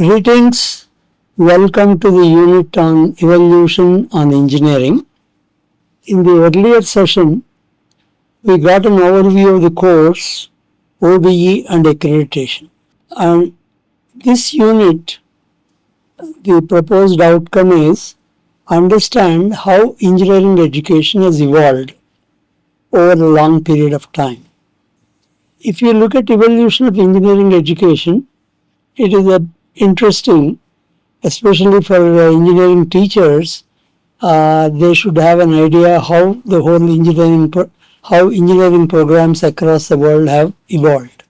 Greetings, welcome to the unit on evolution on engineering. In the earlier session, we got an overview of the course, OBE and accreditation. And this unit, the proposed outcome is understand how engineering education has evolved over a long period of time. If you look at evolution of engineering education, it is interesting, especially for engineering teachers. They should have an idea how the whole engineering programs across the world have evolved.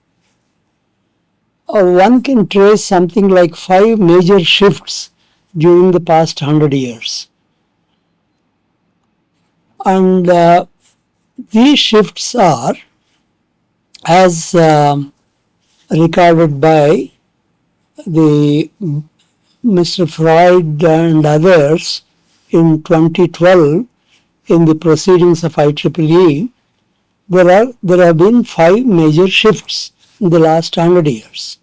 One can trace something like 5 major shifts during the past 100 years. And these shifts are, as recorded by the Mr. Freud and others in 2012 in the proceedings of IEEE, there have been 5 major shifts in the last 100 years.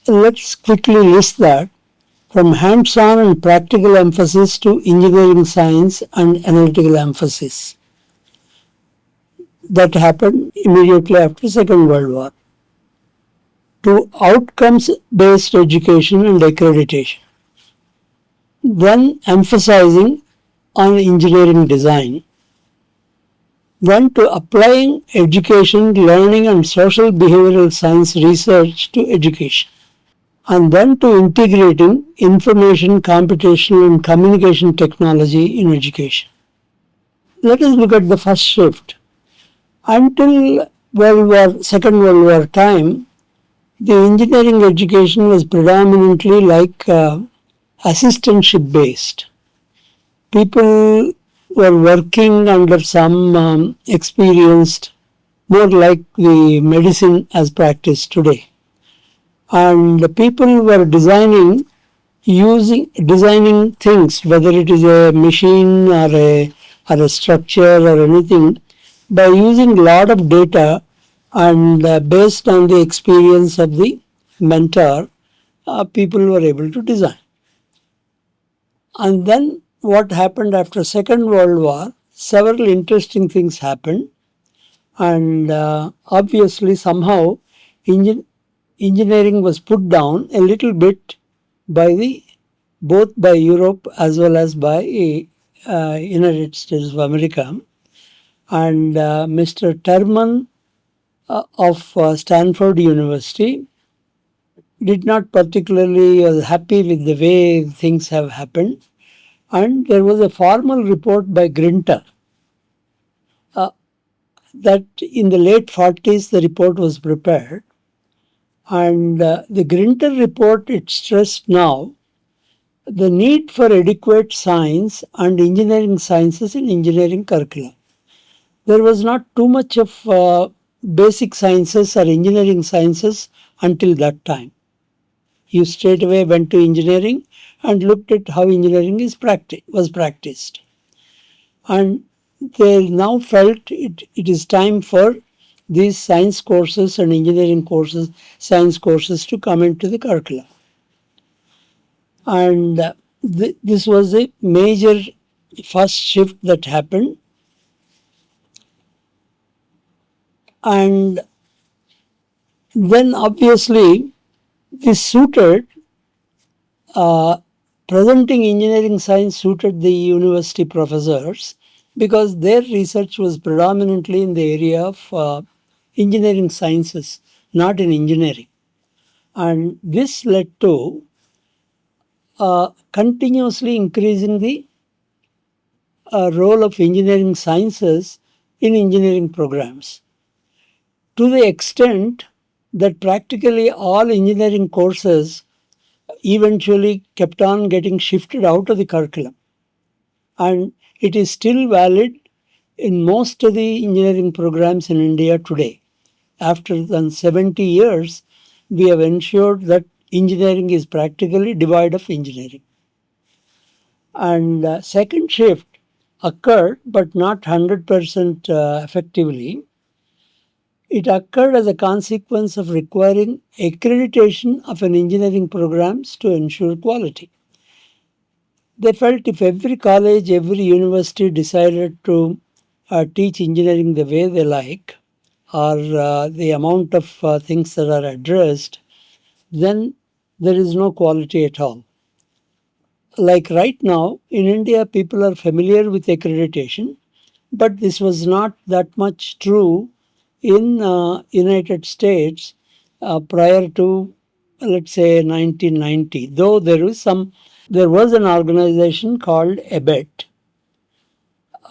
Let's quickly list that. From hands-on and practical emphasis to engineering science and analytical emphasis. That happened immediately after Second World War. To outcomes-based education and accreditation. Then emphasizing on engineering design. Then to applying education, learning and social behavioral science research to education. And then to integrating information, computational and communication technology in education. Let us look at the first shift. Until Second World War time, the engineering education was predominantly like assistantship based. People were working under some experienced, more like the medicine as practiced today. And the people were designing things, whether it is a machine or a structure or anything, by using a lot of data and based on the experience of the mentor, people were able to design. And then what happened after Second World War, several interesting things happened, and obviously somehow engineering was put down a little bit by both by Europe as well as by United States of America. And Mr. Terman of Stanford University did not particularly happy with the way things have happened, and there was a formal report by Grinter that in the late 40s the report was prepared. And the Grinter report, it stressed now the need for adequate science and engineering sciences in engineering curricula. There was not too much of basic sciences or engineering sciences until that time. You straight away went to engineering and looked at how engineering was practiced. And they now felt it is time for these science courses and engineering courses, science courses to come into the curricula. And this was a major first shift that happened. And then obviously this suited, presenting engineering science suited the university professors because their research was predominantly in the area of engineering sciences, not in engineering. And this led to continuously increasing the role of engineering sciences in engineering programs, to the extent that practically all engineering courses eventually kept on getting shifted out of the curriculum. And it is still valid in most of the engineering programs in India today. After 70 years, we have ensured that engineering is practically devoid of engineering. And second shift occurred, but not 100% effectively, It occurred as a consequence of requiring accreditation of an engineering programs to ensure quality. They felt if every college, every university decided to teach engineering the way they like, or the amount of things that are addressed, then there is no quality at all. Like right now in India, people are familiar with accreditation, but this was not that much true in United States prior to, let's say, 1990. Though there was an organization called ABET,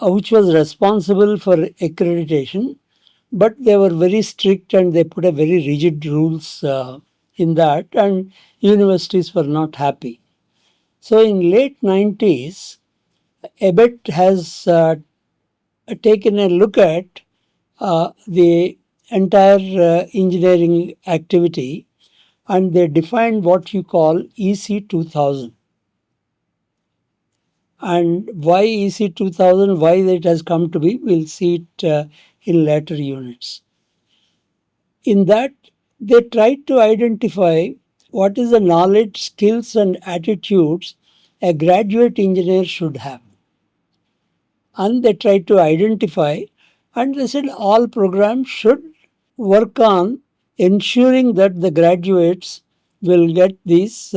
which was responsible for accreditation, but they were very strict and they put a very rigid rules in that, and universities were not happy. So in late 90s, ABET has taken a look at the entire engineering activity, and they defined what you call EC 2000. And why EC 2000, why it has come to be, we'll see it in later units. In that, they tried to identify what is the knowledge, skills, and attitudes a graduate engineer should have. And they tried to identify, and they said all programs should work on ensuring that the graduates will get this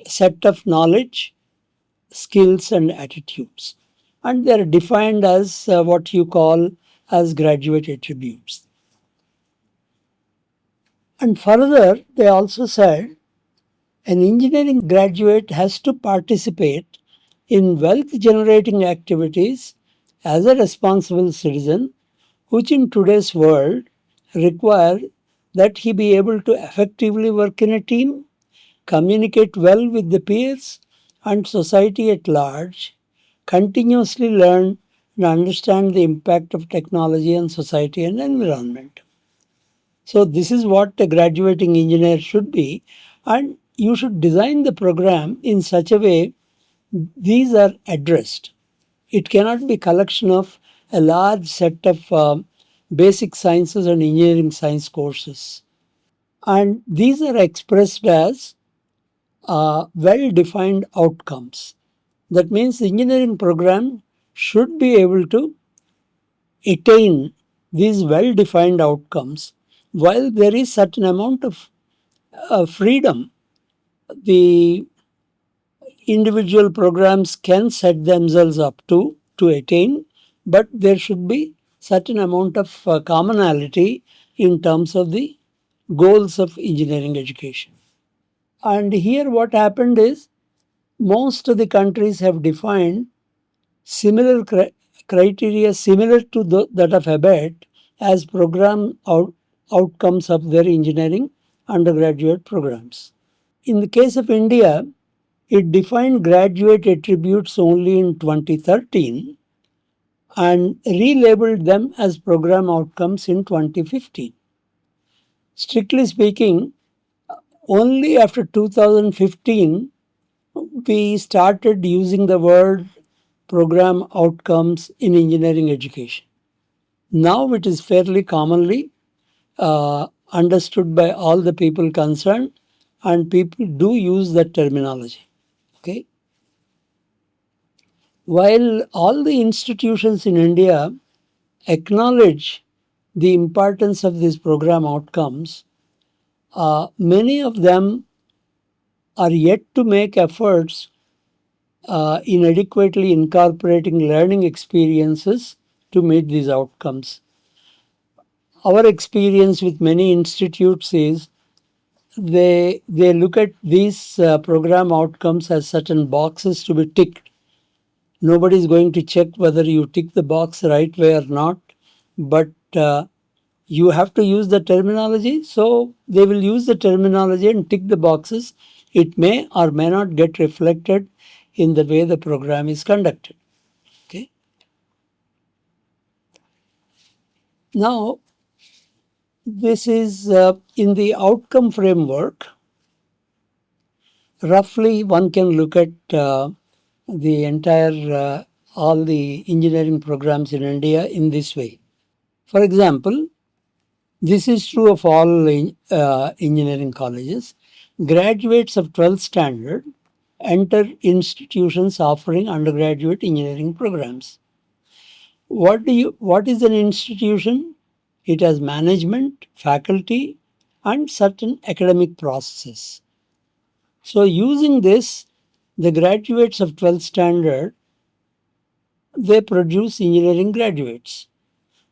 set of knowledge, skills, and attitudes, and they are defined as what you call as graduate attributes. And further, they also said an engineering graduate has to participate in wealth generating activities as a responsible citizen, which in today's world require that he be able to effectively work in a team, communicate well with the peers and society at large, continuously learn and understand the impact of technology on society and environment. So this is what a graduating engineer should be, and you should design the program in such a way these are addressed. It cannot be collection of a large set of basic sciences and engineering science courses. And these are expressed as well-defined outcomes. That means the engineering program should be able to attain these well-defined outcomes. While there is certain amount of freedom, the individual programs can set themselves up to attain, but there should be certain amount of commonality in terms of the goals of engineering education. And here what happened is most of the countries have defined similar criteria similar to that of ABET as program outcomes of their engineering undergraduate programs. In the case of India, it defined graduate attributes only in 2013 and relabeled them as program outcomes in 2015. Strictly speaking, only after 2015 we started using the word program outcomes in engineering education. Now it is fairly commonly understood by all the people concerned, and people do use that terminology. Okay. While all the institutions in India acknowledge the importance of these program outcomes, many of them are yet to make efforts in adequately incorporating learning experiences to meet these outcomes. Our experience with many institutes is they look at these program outcomes as certain boxes to be ticked. Nobody is going to check whether you tick the box right way or not, but you have to use the terminology, so they will use the terminology and tick the boxes. It may or may not get reflected in the way the program is conducted. Okay. Now, this is in the outcome framework. Roughly, one can look at the entire all the engineering programs in India in this way. For example, this is true of all engineering colleges. Graduates of 12th standard enter institutions offering undergraduate engineering programs. What is an institution? It has management, faculty, and certain academic processes. So using this, the graduates of 12th standard, they produce engineering graduates.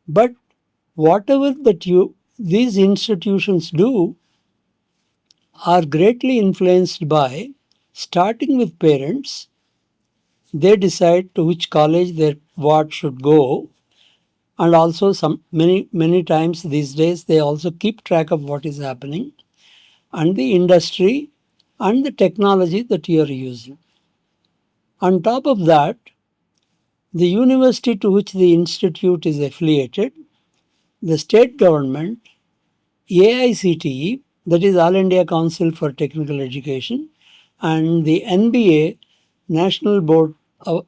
But whatever these institutions do are greatly influenced by, starting with parents. They decide to which college their ward should go, and also many times these days they also keep track of what is happening, and the industry and the technology that you are using. On top of that, the university to which the institute is affiliated, the state government, AICTE, that is All India Council for Technical Education, and the NBA, National Board for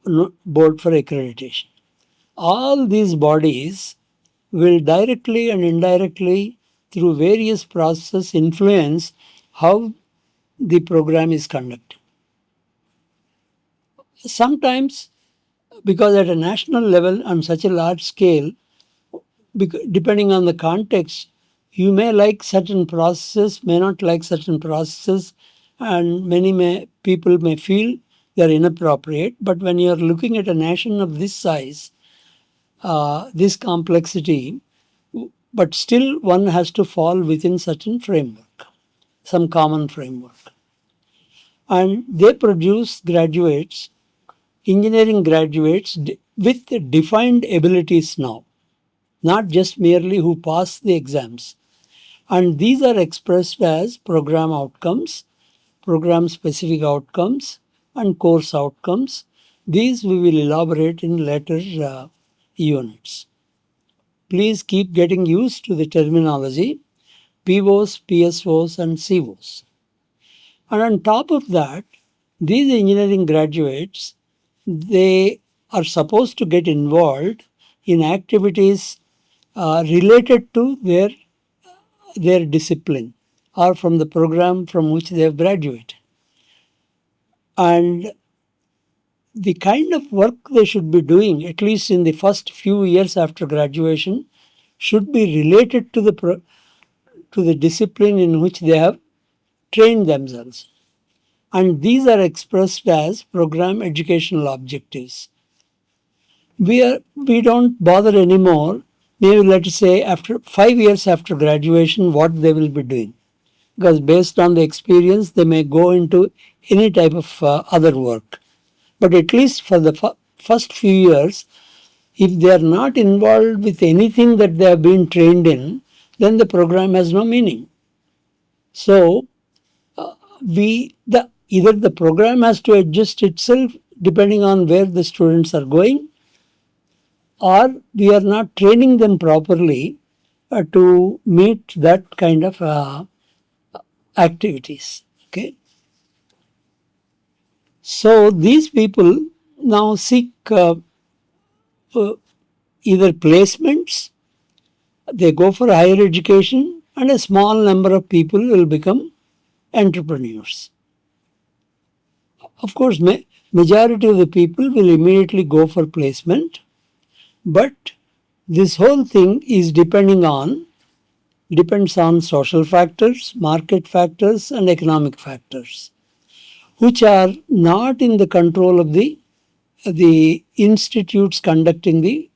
Accreditation. All these bodies will directly and indirectly through various processes influence how the program is conducted. Sometimes, because at a national level on such a large scale, depending on the context, you may like certain processes, may not like certain processes, and people may feel they are inappropriate. But when you are looking at a nation of this size, this complexity, but still one has to fall within certain framework, some common framework. And they produce graduates, engineering graduates with defined abilities now, not just merely who pass the exams. And these are expressed as program outcomes, program specific outcomes, and course outcomes. These we will elaborate in later units. Please keep getting used to the terminology POs, PSOs, and COs. And on top of that, these engineering graduates, they are supposed to get involved in activities related to their discipline or from the program from which they have graduated. And the kind of work they should be doing, at least in the first few years after graduation, should be related to the discipline in which they have trained themselves. And these are expressed as program educational objectives. We don't bother anymore, maybe let us say after 5 years after graduation, what they will be doing. Because based on the experience, they may go into any type of other work. But at least for the first few years, if they are not involved with anything that they have been trained in, then the program has no meaning. So, either the program has to adjust itself depending on where the students are going, or we are not training them properly to meet that kind of activities. Okay. So these people now seek either placements, they go for higher education, and a small number of people will become entrepreneurs. Of course, majority of the people will immediately go for placement, but this whole thing is depends on social factors, market factors, and economic factors, which are not in the control of the institutes conducting the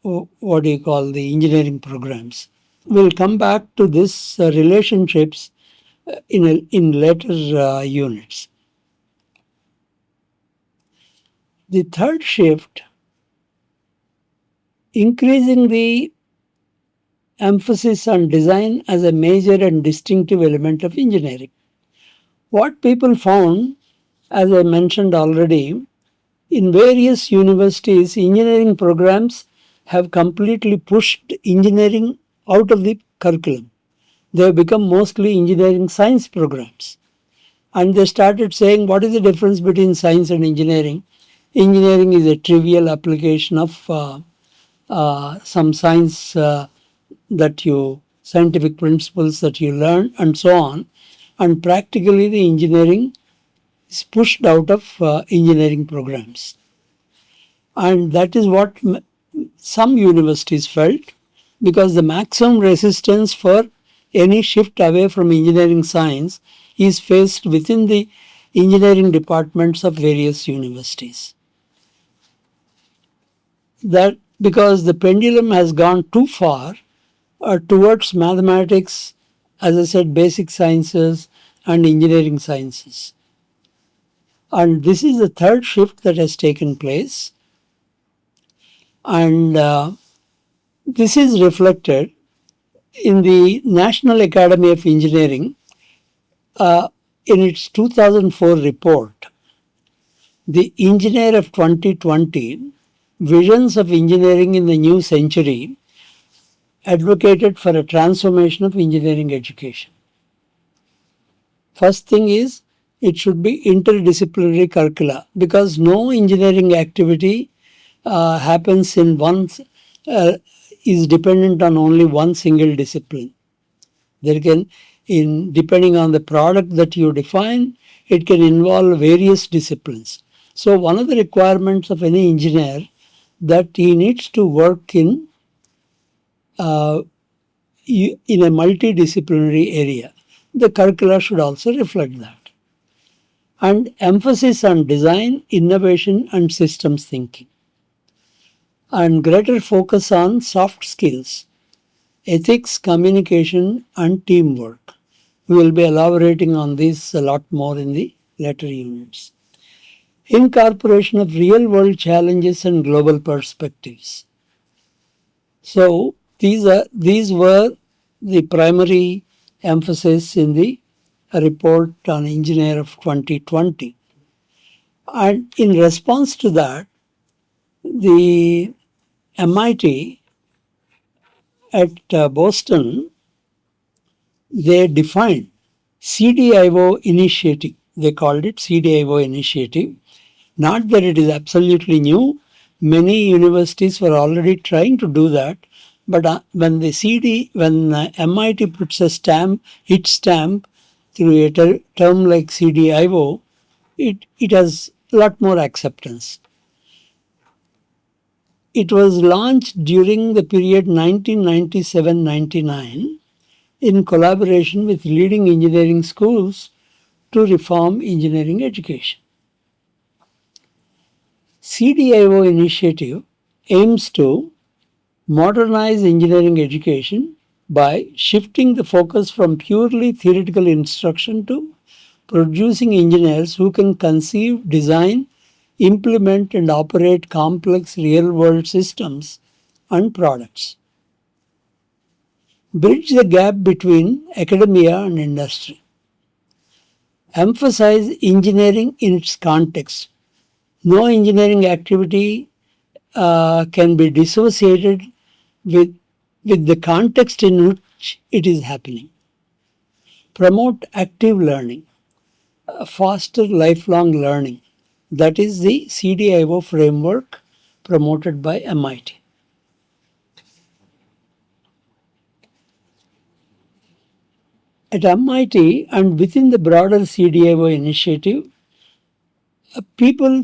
the engineering programs. We'll come back to this relationships in later units. The third shift, increasing the emphasis on design as a major and distinctive element of engineering. What people found, as I mentioned already, in various universities, engineering programs have completely pushed engineering out of the curriculum. They have become mostly engineering science programs. And they started saying, what is the difference between science and engineering? Engineering is a trivial application of some scientific principles that you learn, and so on. And practically, the engineering is pushed out of engineering programs. And that is what some universities felt, because the maximum resistance for any shift away from engineering science is faced within the engineering departments of various universities. That because the pendulum has gone too far towards mathematics, as I said, basic sciences and engineering sciences. And this is the third shift that has taken place. And this is reflected in the National Academy of Engineering in its 2004 report, The Engineer of 2020, Visions of Engineering in the New Century, advocated for a transformation of engineering education. First thing is, it should be interdisciplinary curricula, because no engineering activity happens in one, is dependent on only one single discipline. There can, depending on the product that you define, it can involve various disciplines. So one of the requirements of any engineer that he needs to work in a multidisciplinary area. The curricula should also reflect that. And emphasis on design, innovation, and systems thinking. And greater focus on soft skills, ethics, communication, and teamwork. We will be elaborating on this a lot more in the later units. Incorporation of real-world challenges and global perspectives. So these were the primary emphasis in the report on Engineer of 2020. And in response to that, the MIT at Boston, they defined CDIO initiative. They called it CDIO initiative. Not that it is absolutely new. Many universities were already trying to do that. But when MIT puts its stamp through a term like CDIO, it has a lot more acceptance. It was launched during the period 1997-99 in collaboration with leading engineering schools to reform engineering education. CDIO initiative aims to modernize engineering education by shifting the focus from purely theoretical instruction to producing engineers who can conceive, design, implement, and operate complex real-world systems and products. Bridge the gap between academia and industry. Emphasize engineering in its context. No engineering activity can be dissociated with the context in which it is happening. Promote active learning, foster lifelong learning. That is the CDIO framework promoted by MIT. At MIT and within the broader CDIO initiative, people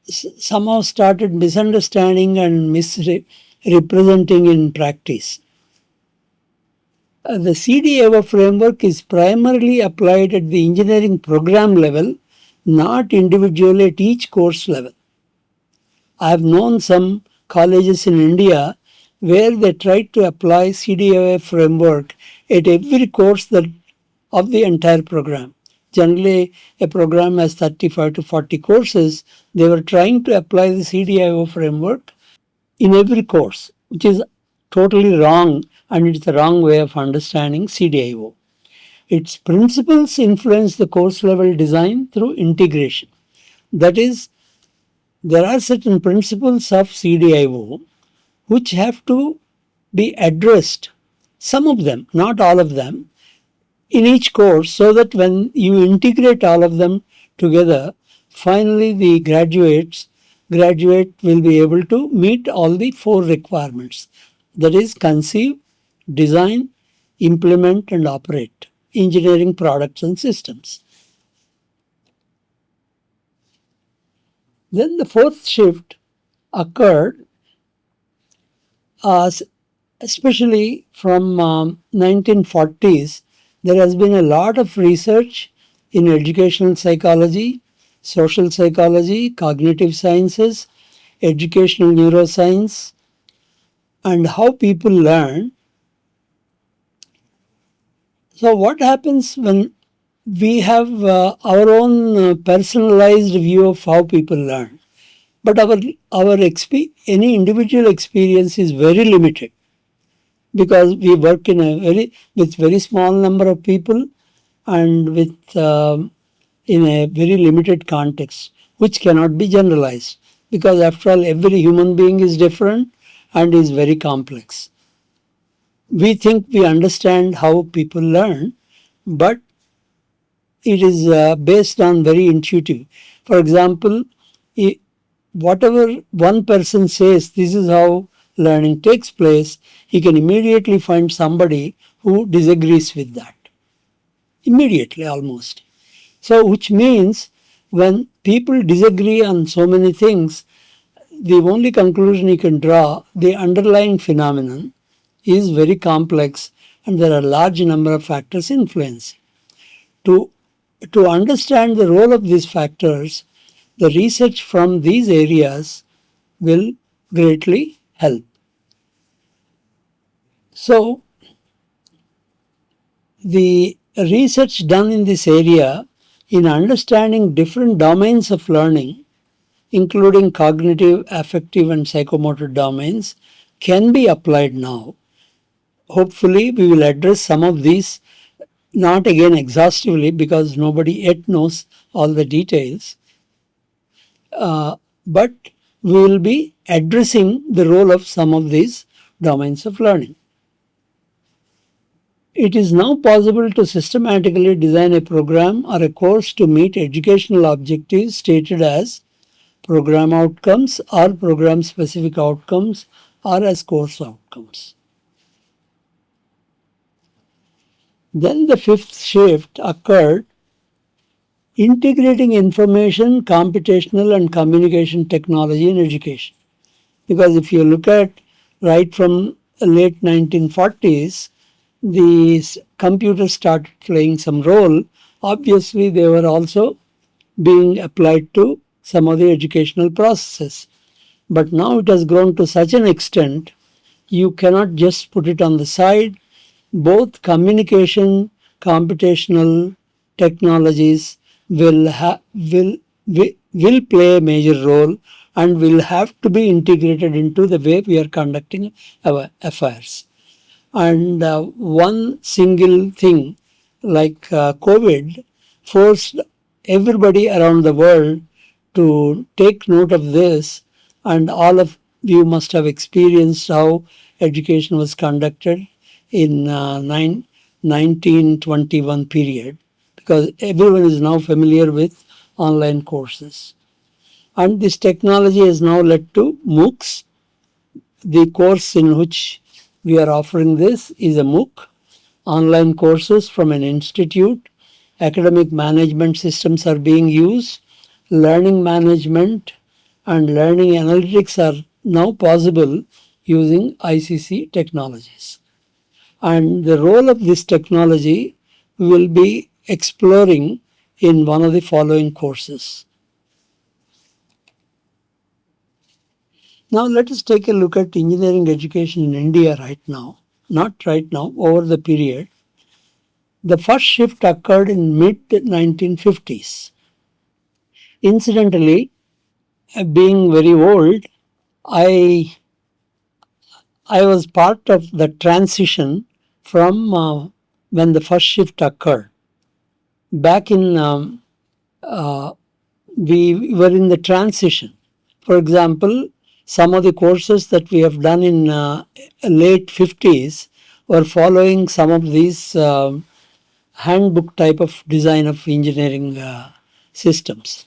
somehow started misunderstanding and misrepresenting in practice. The CDIO framework is primarily applied at the engineering program level, not individually at each course level. I have known some colleges in India where they tried to apply CDIO framework at every course of the entire program. Generally, a program has 35 to 40 courses. They were trying to apply the CDIO framework in every course, which is totally wrong, and it's the wrong way of understanding CDIO. Its principles influence the course level design through integration. That is, there are certain principles of CDIO which have to be addressed, some of them, not all of them, in each course, so that when you integrate all of them together, finally the graduates graduate will be able to meet all the four requirements. That is, conceive, design, implement and operate engineering products and systems. Then the fourth shift occurred especially from 1940s. There has been a lot of research in educational psychology, social psychology, cognitive sciences, educational neuroscience, and how people learn. So what happens when we have our own personalized view of how people learn, but any individual experience is very limited because we work in a with very small number of people and with in a very limited context, which cannot be generalized because after all every human being is different and is very complex. We think we understand how people learn, but it is based on very intuitive. For example, whatever one person says, this is how learning takes place, he can immediately find somebody who disagrees with that. Immediately, almost. So, which means when people disagree on so many things, the only conclusion you can draw, the underlying phenomenon is very complex and there are a large number of factors influencing. To understand the role of these factors, the research from these areas will greatly help. So, the research done in this area in understanding different domains of learning, including cognitive, affective, and psychomotor domains, can be applied now. Hopefully, we will address some of these, not again exhaustively because nobody yet knows all the details, but we will be addressing the role of some of these domains of learning. It is now possible to systematically design a program or a course to meet educational objectives stated as program outcomes or program specific outcomes or as course outcomes. Then the fifth shift occurred, integrating information, computational and communication technology in education. Because if you look at right from the late 1940s, the computers started playing some role. Obviously, they were also being applied to some of the educational processes. But now it has grown to such an extent, you cannot just put it on the side. Both communication, computational technologies will play a major role and will have to be integrated into the way we are conducting our affairs. And one single thing like COVID forced everybody around the world to take note of this, and all of you must have experienced how education was conducted in 1921 period, because everyone is now familiar with online courses. And this technology has now led to MOOCs. The course in which we are offering this is a MOOC, online courses from an institute. Academic management systems are being used. Learning management and learning analytics are now possible using ICC technologies. And the role of this technology we will be exploring in one of the following courses. Now let us take a look at engineering education in India right now. Not right now, over the period. The first shift occurred in mid-1950s. Incidentally, being very old, I was part of the transition from when the first shift occurred. Back in, we were in the transition. For example, some of the courses that we have done in late 50s were following some of these handbook type of design of engineering systems.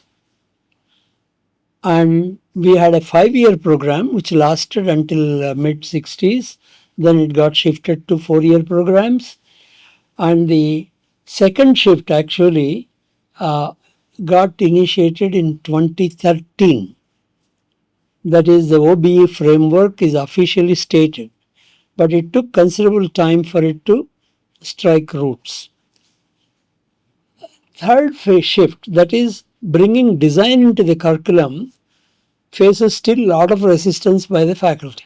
And we had a 5-year program which lasted until mid 60s. Then it got shifted to 4-year programs. And the second shift actually uh, got initiated in 2013. That is, the OBE framework is officially stated, but it took considerable time for it to strike roots. Third phase shift, that is bringing design into the curriculum, faces still a lot of resistance by the faculty.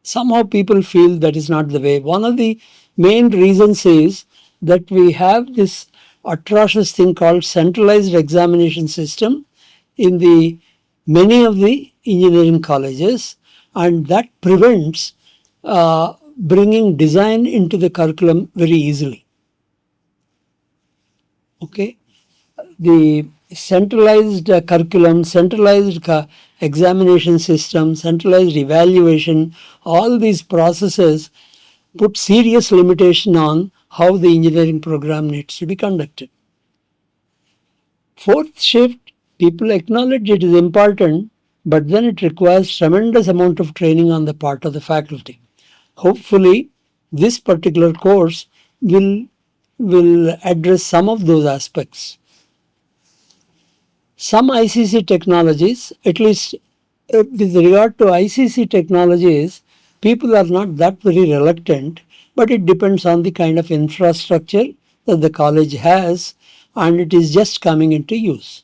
Somehow people feel that is not the way. One of the main reasons is that we have this atrocious thing called centralized examination system in the many of the engineering colleges, and that prevents bringing design into the curriculum very easily. Okay, the centralized curriculum, centralized examination system, centralized evaluation, all these processes put serious limitation on how the engineering program needs to be conducted. Fourth shift, people acknowledge it is important, but then it requires tremendous amount of training on the part of the faculty. Hopefully, this particular course will address some of those aspects. Some ICC technologies, at least with regard to ICC technologies, people are not that very reluctant, but it depends on the kind of infrastructure that the college has, and it is just coming into use.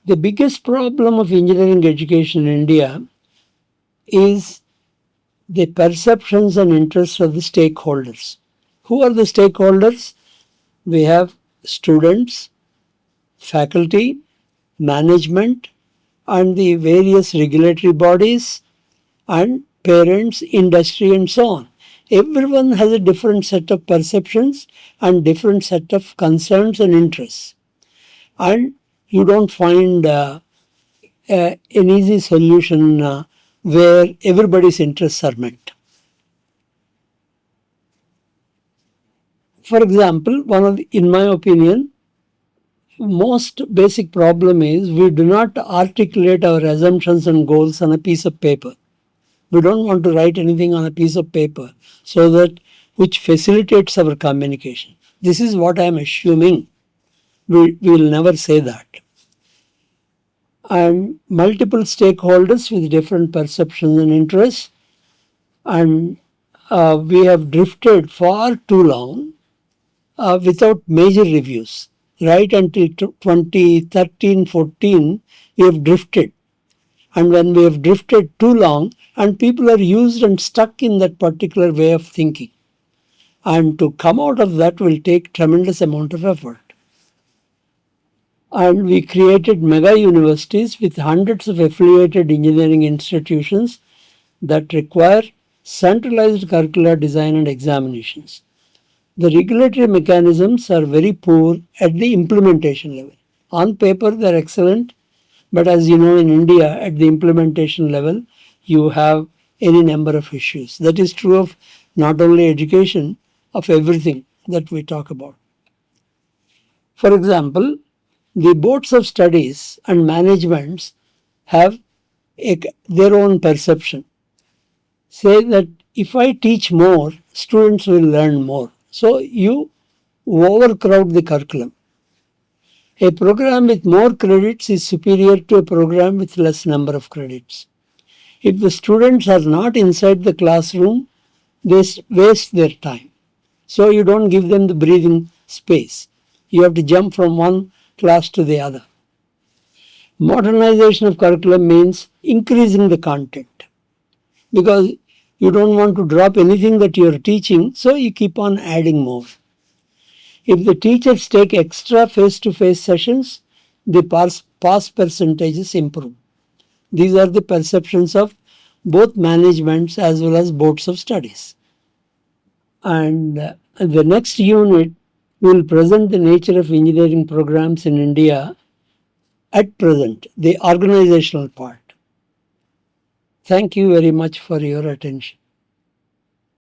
The biggest problem of engineering education in India is the perceptions and interests of the stakeholders. Who are the stakeholders? We have students, faculty, management, and the various regulatory bodies, and parents, industry, and so on. Everyone has a different set of perceptions and different set of concerns and interests. And you don't find an easy solution where everybody's interests are met. For example, in my opinion, most basic problem is we do not articulate our assumptions and goals on a piece of paper. We don't want to write anything on a piece of paper so that which facilitates our communication. This is what I am assuming. We will never say that. And multiple stakeholders with different perceptions and interests, and we have drifted far too long without major reviews. Right until 2013-14, we have drifted. And when we have drifted too long, and people are used and stuck in that particular way of thinking. And to come out of that will take tremendous amount of effort. And we created mega universities with hundreds of affiliated engineering institutions that require centralized curricular design and examinations. The regulatory mechanisms are very poor at the implementation level. On paper, they are excellent, but as you know, in India, at the implementation level, you have any number of issues. That is true of not only education, of everything that we talk about. For example, the boards of studies and managements have their own perception. Say that if I teach more, students will learn more. So you overcrowd the curriculum. A program with more credits is superior to a program with less number of credits. If the students are not inside the classroom, they waste their time. So you don't give them the breathing space. You have to jump from one class to the other. Modernization of curriculum means increasing the content, because you don't want to drop anything that you are teaching, so you keep on adding more. If the teachers take extra face-to-face sessions, the pass percentages improve. These are the perceptions of both managements as well as boards of studies. And the next unit will present the nature of engineering programs in India at present, the organizational part. Thank you very much for your attention.